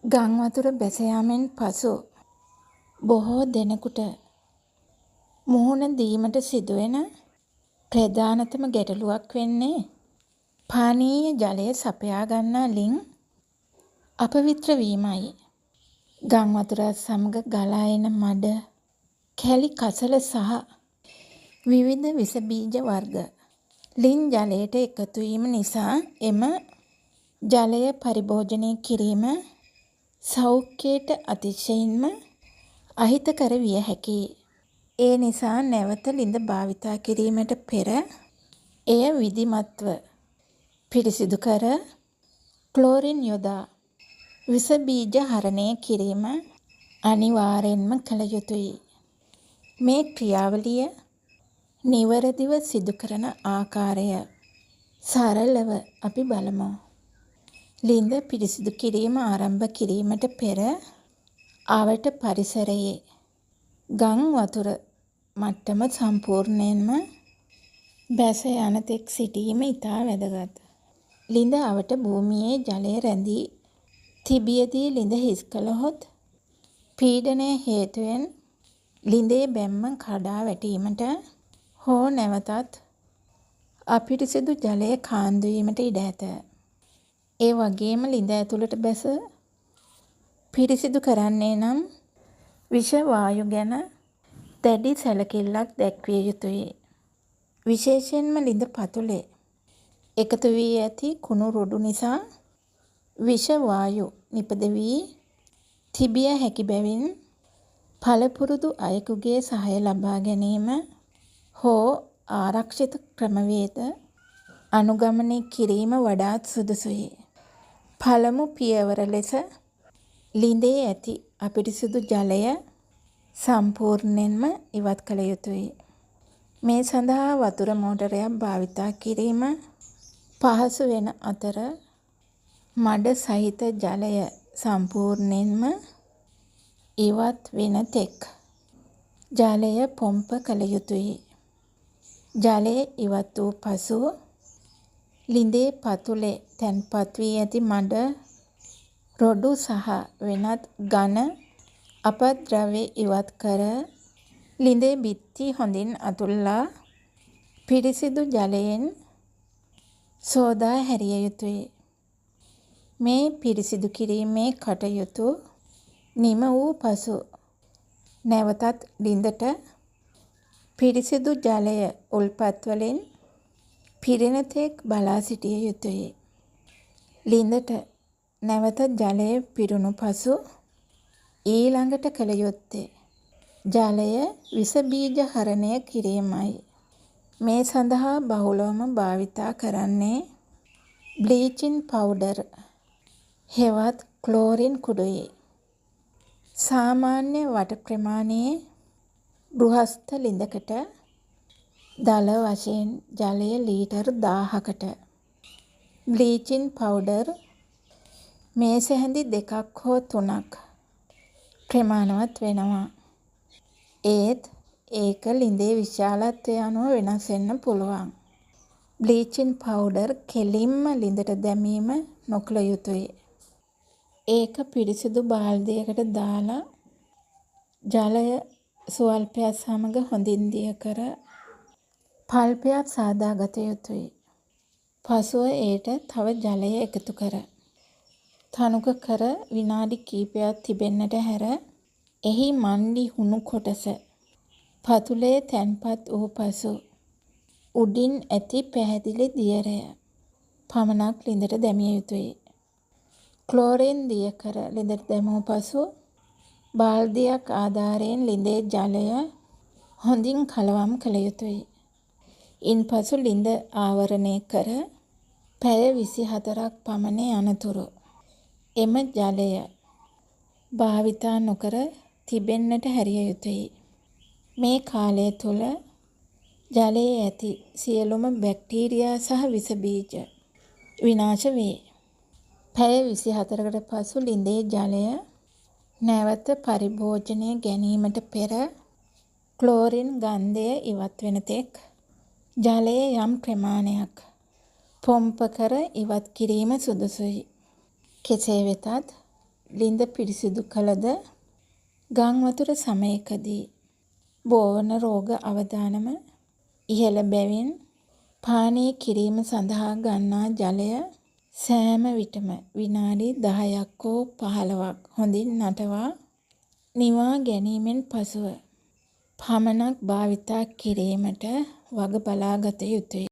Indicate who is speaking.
Speaker 1: ගං වතුර බැස යාමෙන් පසු බොහෝ දෙනෙකුට මුහුණ දීමට සිදුවෙන ප්‍රධානතම ගැටලුවක් වෙන්නේ පානීය ජලය සපයා ගන්නා ලිං අපවිත්‍ර වීමයි. ගං වතුරත් සමග ගලා එන මඩ, කැලි කසල සහ විවිධ විස බීජ වර්ග ලිං ජලයට එකතු වීම නිසා එම ජලය පරිභෝජනය කිරීම සෞඛ්‍යයට අතිශයින්ම අහිතකර විය හැකියි. ඒ නිසා නැවත ලිඳ භාවිතා කිරීමට පෙර එය විධිමත්ව පිරිසිදු කර ක්ලෝරින් යොදා විස බීජ හරණය කිරීම අනිවාර්යෙන්ම කළ යුතුයි. මේ ක්‍රියාවලිය නිවැරදිව සිදු කරන ආකාරය සරලව අපි බලමු. ලිඳ පිරිසිදු කිරීම ආරම්භ කිරීමට පෙර අවට පරිසරයේ ගං වතුර මට්ටම සම්පූර්ණයෙන්ම බැස යන තෙක් සිටීම ඉතා වැදගත්. ලිඳ අවට භූමියේ ජලය රැඳී තිබියදී ලිඳ හිස් කළහොත් පීඩනය හේතුවෙන් ලිඳේ බැම්ම කඩා වැටීමට හෝ නැවතත් අපිරිසිදු ජලය කාන්දු වීමට ඉඩ ඇත. ඒ වගේම ලිඳ ඇතුළට බැස පිරිසිදු කරන්නේ නම් විෂ වායු ගැන දැඩි සැලකිල්ලක් දැක්විය යුතුයි. විශේෂයෙන්ම ලිඳ පතුලේ එකතු වී ඇති කුණු රොඩු නිසා විෂ වායු නිපද වී තිබිය හැකි බැවින් පළපුරුදු අයෙකුගේ සහාය ලබා ගැනීම හෝ ආරක්ෂිත ක්‍රමවේද අනුගමනය කිරීම වඩාත් සුදුසුයි. පළමු පියවර ලෙස ලිඳේ ඇති අපිරිසිදු ජලය සම්පූර්ණයෙන්ම ඉවත් කළ යුතුයි. මේ සඳහා වතුර මෝටරයක් භාවිතා කිරීම පහසු වෙන අතර මඩ සහිත ජලය සම්පූර්ණයෙන්ම ඉවත් වෙන තෙක් ජලය පොම්ප කළ යුතුයි. ජලය ඉවත් වූ පසු ලිඳේ පතුලේ තැන්පත් වී ඇති මඩ, රොඩු සහ වෙනත් ඝන අපද්‍රව්‍ය ඉවත් කර ලිඳේ බිත්ති හොඳින් අතුල්ලා පිරිසිදු ජලයෙන් සෝදා හැරිය යුතුයි. මේ පිරිසිදු කිරීමේ කටයුතු නිම වූ පසු නැවතත් ලිඳට පිරිසිදු ජලය උල්පත් වලින් පිරෙන තෙක් බලා සිටිය යුතුයි. ලිඳට නැවත ජලය පිරුණු පසු ඊළඟට කළ යුත්තේ ජලය විස බීජ හරණය කිරීමයි. මේ සඳහා බහුලවම භාවිතා කරන්නේ බ්ලීචින් පවුඩර් හෙවත් ක්ලෝරින් කුඩුයි. සාමාන්‍ය වට ප්‍රමාණයේ ගෘහස්ත ලිඳකට දල වශයෙන් ජලය ලීටර් 1000කට බ්ලීචින් පවුඩර් මේස හැඳි 2ක් හෝ 3ක් ප්‍රමාණවත් වෙනවා. ඒත් ඒක ලිඳේ විශාලත්වය අනුව වෙනස් වෙන්න පුළුවන්. බ්ලීචින් පවුඩර් කෙලින්ම ලිඳට දැමීම නොකළ යුතුයි. ඒක පිරිසිදු බාල්දියකට දාලා ජලය ස්වල්පයක් සමග හොඳින් දිය කර පල්පයක් සාදා ගත යුතුයි. පසුව එයට තව ජලය එකතු කර තනුක කර විනාඩි කිහිපයක් තිබෙන්නට හැර එහි මණ්ඩි හුණු කොටස පතුලේ තැන්පත් වූ පසු උඩින් ඇති පැහැදිලි දියරය පමණක් ලිඳට දැමිය යුතුයි. ක්ලෝරින් දිය කර ලිඳට දැමූ පසු බාල්දියක් ආධාරයෙන් ලිඳේ ජලය හොඳින් කලවම් කළ යුතුයි. ඉන්පසු ලිඳ ආවරණය කර පැය 24ක් පමණ යනතුරු එම ජලය භාවිතා නොකර තිබෙන්නට හැරිය යුතුයි. මේ කාලය තුළ ජලයේ ඇති සියලුම බැක්ටීරියා සහ විස බීජ විනාශ වේ. පැය 24කට පසු ලිඳේ ජලය නැවත පරිභෝජනය ගැනීමට පෙර ක්ලෝරින් ගන්ධය ඉවත් වෙන තෙක් ජලයේ යම් ප්‍රමාණයක් පොම්ප කර ඉවත් කිරීම සුදුසුයි. කෙසේ වෙතත් ලිඳ පිරිසිදු කළද ගං වතුර සමයකදී බෝවන රෝග අවදානම ඉහළ බැවින් පානය කිරීම සඳහා ගන්නා ජලය සෑම විටම විනාඩි 10ක් හෝ 15ක් හොඳින් නටවා නිවා ගැනීමෙන් පසුව පමණක් භාවිතා කිරීමට වග බලා ගත යුතුය.